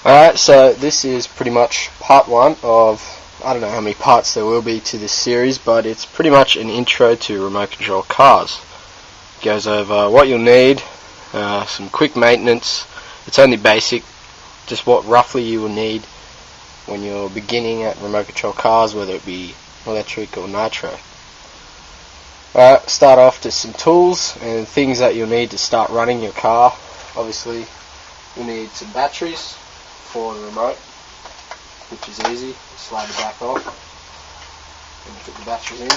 Alright, so this is pretty much part one of, I don't know how many parts there will be to this series, but it's pretty much an intro to remote control cars. It goes over what you'll need, some quick maintenance. It's only basic, just what roughly you will need when you're beginning at remote control cars, whether it be electric or nitro. Alright, start off to some tools and things that you'll need to start running your car. Obviously, you'll need some batteries for the remote, which is easy. Slide the back off and put the batteries in.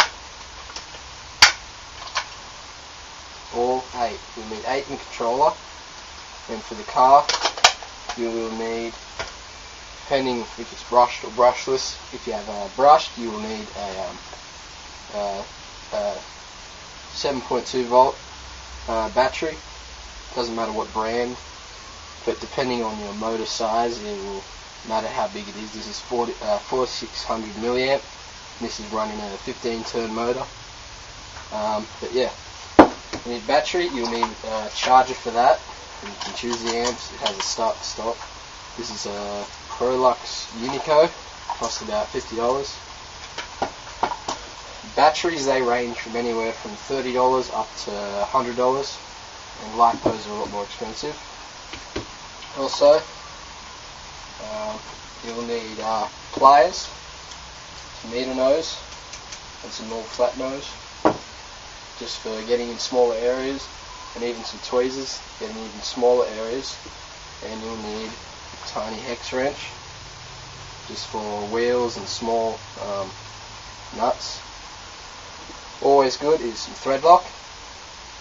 All 8. You'll need 8 in the controller, and for the car you will need, depending if it's brushed or brushless, if you have brushed, you will need a 7.2 volt battery. Doesn't matter what brand, but depending on your motor size, it will matter how big it is. This is 4600 milliamp. This is running a 15-turn motor. But yeah, you need battery. You'll need a charger for that. And you can choose the amps. It has a start to stop. This is a Prolux Unico. Costs about $50. Batteries, they range from anywhere from $30 up to $100, and LiPos are a lot more expensive. Also, you'll need pliers, some meter nose, and some more flat nose, just for getting in smaller areas, and even some tweezers, getting even smaller areas. And you'll need a tiny hex wrench, just for wheels and small nuts. Always good is some thread lock,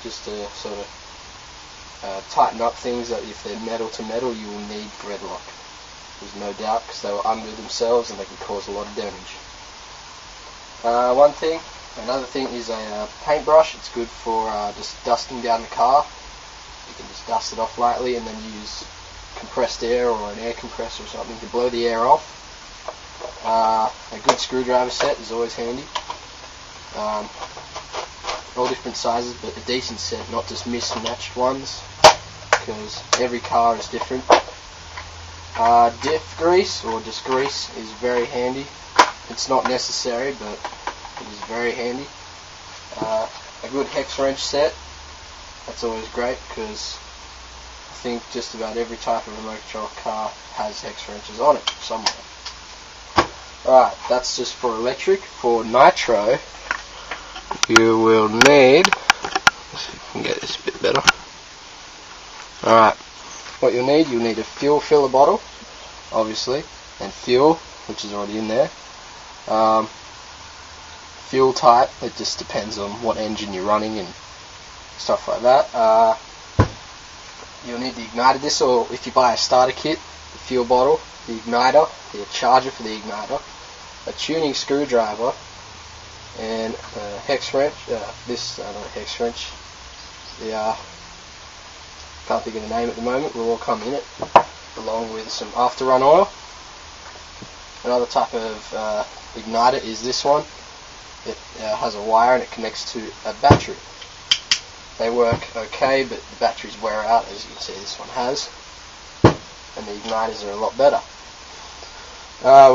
just to sort of tighten up things that if they're metal to metal, you will need thread lock. There's no doubt, because they will undo themselves and they can cause a lot of damage. Another thing is a paintbrush. It's good for just dusting down the car. You can just dust it off lightly and then use compressed air or an air compressor or something to blow the air off. A good screwdriver set is always handy. All different sizes, but a decent set, not just mismatched ones, because every car is different. Diff grease, or just grease, is very handy. It's not necessary, but it is very handy. A good hex wrench set, that's always great, because I think just about every type of remote control car has hex wrenches on it somewhere. Alright, that's just for electric. For nitro, you will need, let's see if we can get this a bit better. Alright, what you'll need a fuel filler bottle, obviously, and fuel, which is already in there. Fuel type, it just depends on what engine you're running and stuff like that. You'll need the igniter. This, or if you buy a starter kit, the fuel bottle, the igniter, the charger for the igniter, a tuning screwdriver, and a hex wrench. Hex wrench. Can't think of the name at the moment. Will all come in it, along with some afterrun oil. Another type of igniter is this one. It has a wire and it connects to a battery. They work okay, but the batteries wear out, as you can see this one has, and the igniters are a lot better.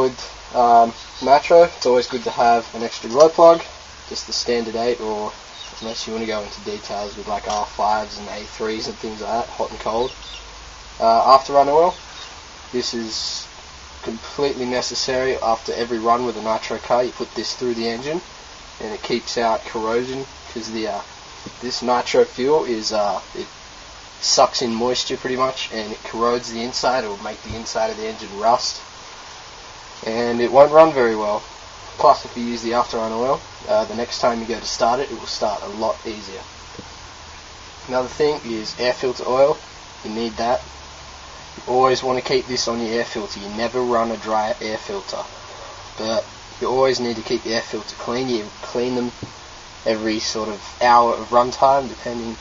With nitro, it's always good to have an extra glow plug, just the standard 8, or unless you want to go into details with like R5s and A3s and things like that, hot and cold. Afterrun oil, this is completely necessary after every run with a nitro car. You put this through the engine and it keeps out corrosion, because this nitro fuel is it sucks in moisture pretty much, and it corrodes the inside. It will make the inside of the engine rust, and it won't run very well. Plus, if you use the afterrun oil, the next time you go to start it, it will start a lot easier. Another thing is air filter oil. You need that. You always want to keep this on your air filter. You never run a dry air filter, but you always need to keep the air filter clean. You clean them every sort of hour of runtime, depending,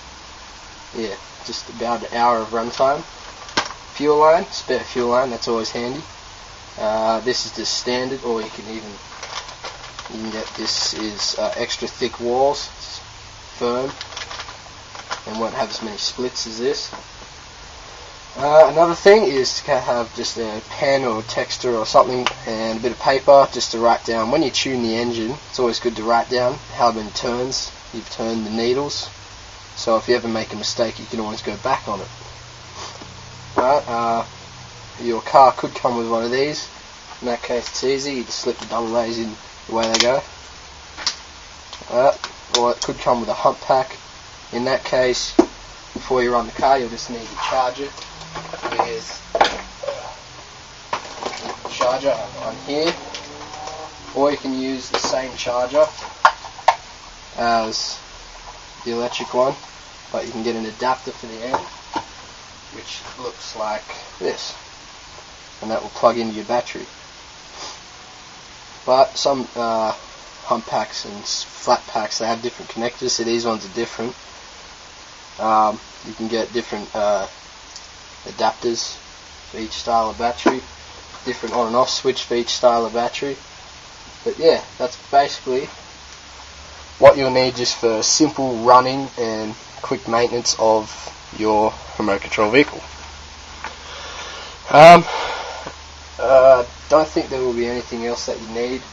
just about an hour of runtime. Fuel line, spare fuel line, that's always handy. This is just standard, or you can get this is extra thick walls. It's firm and won't have as many splits as this. Another thing is to have just a pen or texter or something and a bit of paper just to write down. When you tune the engine, it's always good to write down how many turns you've turned the needles, so if you ever make a mistake you can always go back on it. Right, your car could come with one of these. In that case it's easy, you just slip the double A's in, away they go. Or it could come with a hump pack. In that case, before you run the car, you'll just need to charge it with the charger on here, or you can use the same charger as the electric one, but you can get an adapter for the end, which looks like this, and that will plug into your battery. But some hump packs and flat packs, they have different connectors, so these ones are different. You can get different adapters for each style of battery, different on and off switch for each style of battery. But yeah, that's basically what you'll need just for simple running and quick maintenance of your remote control vehicle. Don't think there will be anything else that you need,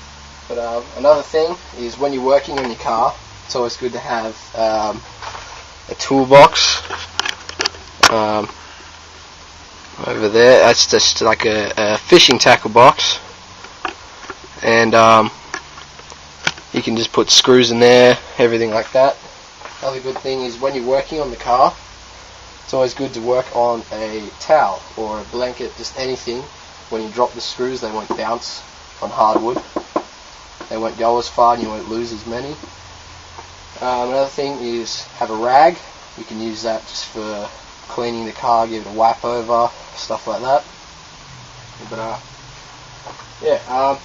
but another thing is when you're working on your car, it's always good to have a toolbox over there. That's just like a fishing tackle box, and you can just put screws in there, everything like that. Another good thing is when you're working on the car, it's always good to work on a towel or a blanket, just anything. When you drop the screws, they won't bounce on hardwood, they won't go as far and you won't lose as many. Another thing is have a rag. You can use that just for cleaning the car, give it a wipe over, stuff like that. But yeah,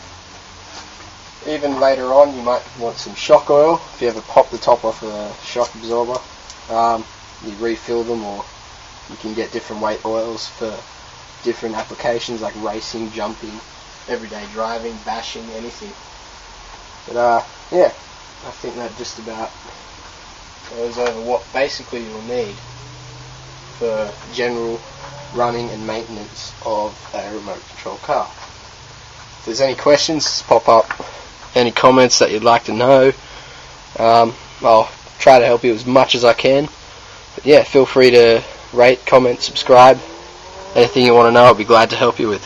even later on you might want some shock oil. If you ever pop the top off a shock absorber, you refill them, or you can get different weight oils for different applications like racing, jumping, everyday driving, bashing, anything. But yeah, I think that just about goes over what basically you'll need for general running and maintenance of a remote control car. If there's any questions, pop up any comments that you'd like to know. I'll try to help you as much as I can. But yeah, feel free to rate, comment, subscribe. Anything you want to know, I'll be glad to help you with.